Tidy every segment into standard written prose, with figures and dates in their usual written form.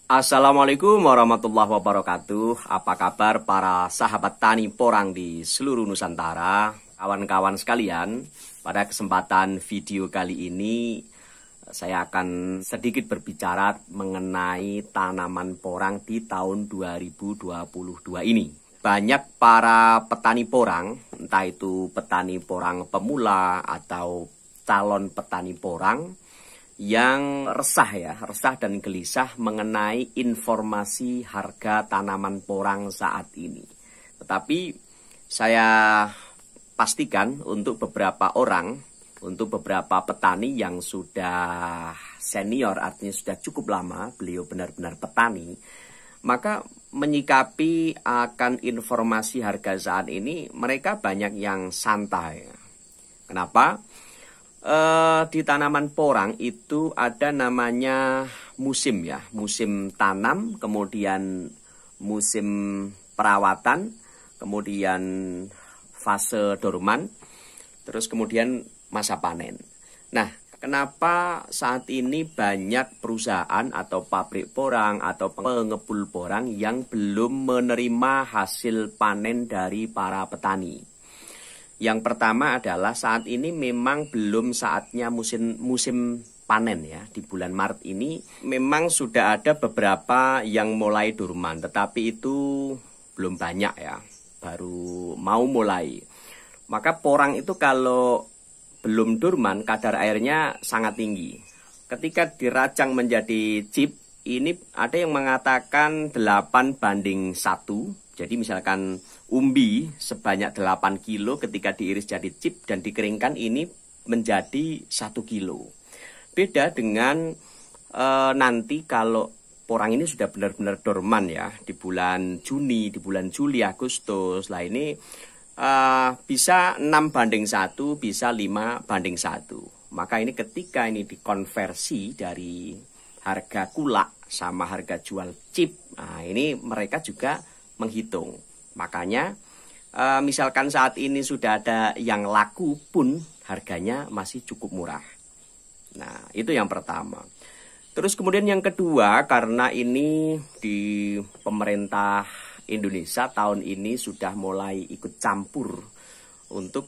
Assalamualaikum warahmatullahi wabarakatuh. Apa kabar para sahabat tani porang di seluruh Nusantara? Kawan-kawan sekalian, pada kesempatan video kali ini saya akan sedikit berbicara mengenai tanaman porang di tahun 2022 ini. Banyak para petani porang, entah itu petani porang pemula atau calon petani porang, yang resah dan gelisah mengenai informasi harga tanaman porang saat ini. Tetapi saya pastikan untuk beberapa orang, untuk beberapa petani yang sudah senior, artinya sudah cukup lama, beliau benar-benar petani, maka menyikapi akan informasi harga saat ini, mereka banyak yang santai. Kenapa? Di tanaman porang itu ada namanya musim ya, musim tanam, kemudian musim perawatan, kemudian fase dorman, terus kemudian masa panen. Nah, kenapa saat ini banyak perusahaan atau pabrik porang atau pengepul porang yang belum menerima hasil panen dari para petani? Yang pertama adalah saat ini memang belum saatnya musim panen ya. Di bulan Maret ini memang sudah ada beberapa yang mulai dorman, tetapi itu belum banyak ya, baru mau mulai. Maka porang itu kalau belum dorman kadar airnya sangat tinggi. Ketika dirajang menjadi chip, ini ada yang mengatakan 8:1. Jadi misalkan umbi sebanyak 8 kilo ketika diiris jadi chip dan dikeringkan ini menjadi 1 kilo. Beda dengan nanti kalau porang ini sudah benar-benar dorman ya, di bulan Juni, di bulan Juli, Agustus. Lah ini bisa 6:1, bisa 5:1. Maka ini ketika ini dikonversi dari harga kulak sama harga jual chip, nah ini mereka juga menghitung. Makanya misalkan saat ini sudah ada yang laku pun harganya masih cukup murah. Nah, itu yang pertama. Terus kemudian yang kedua, karena ini di pemerintah Indonesia tahun ini sudah mulai ikut campur untuk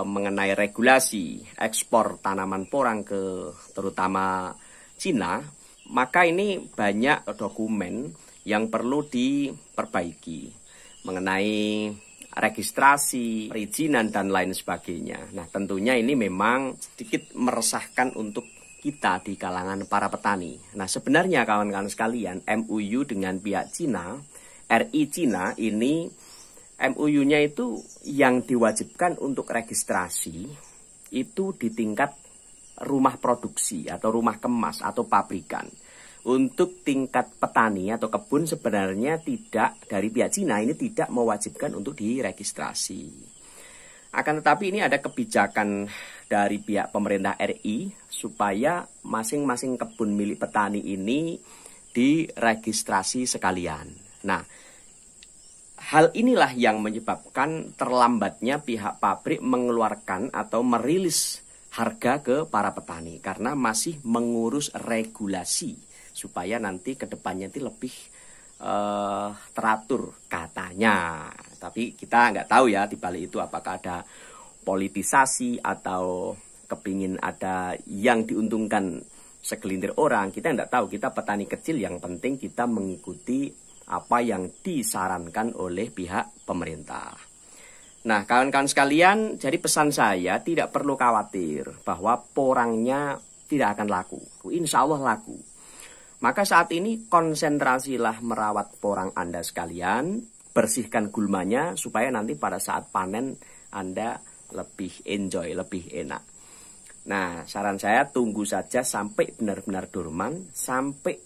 mengenai regulasi ekspor tanaman porang ke terutama Cina, maka ini banyak dokumen yang perlu diperbaiki mengenai registrasi, perizinan, dan lain sebagainya. Nah, tentunya ini memang sedikit meresahkan untuk kita di kalangan para petani. Nah, sebenarnya kawan-kawan sekalian, MOU dengan pihak Cina, RI Cina ini, MOU-nya itu yang diwajibkan untuk registrasi itu di tingkat rumah produksi atau rumah kemas atau pabrikan. Untuk tingkat petani atau kebun sebenarnya tidak, dari pihak Cina ini tidak mewajibkan untuk diregistrasi. Akan tetapi ini ada kebijakan dari pihak pemerintah RI supaya masing-masing kebun milik petani ini diregistrasi sekalian. Nah, hal inilah yang menyebabkan terlambatnya pihak pabrik mengeluarkan atau merilis harga ke para petani karena masih mengurus regulasi supaya nanti kedepannya itu lebih teratur katanya. Tapi kita nggak tahu ya di balik itu apakah ada politisasi atau kepingin ada yang diuntungkan segelintir orang. Kita nggak tahu, kita petani kecil, yang penting kita mengikuti apa yang disarankan oleh pihak pemerintah. Nah, kawan-kawan sekalian, jadi pesan saya tidak perlu khawatir bahwa porangnya tidak akan laku. Insya Allah laku. Maka saat ini konsentrasilah merawat porang Anda sekalian, bersihkan gulmanya supaya nanti pada saat panen Anda lebih enjoy, lebih enak. Nah, saran saya tunggu saja sampai benar-benar dorman, sampai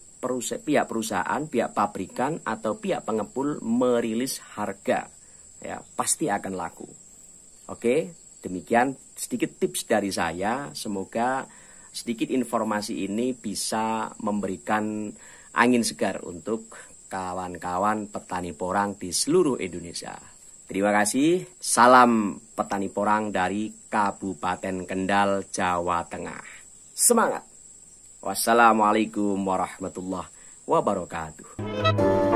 pihak perusahaan, pihak pabrikan atau pihak pengepul merilis harga. Ya, pasti akan laku. Oke, demikian sedikit tips dari saya. Semoga sedikit informasi ini bisa memberikan angin segar untuk kawan-kawan petani porang di seluruh Indonesia. Terima kasih. Salam petani porang dari Kabupaten Kendal, Jawa Tengah. Semangat. Wassalamualaikum warahmatullahi wabarakatuh.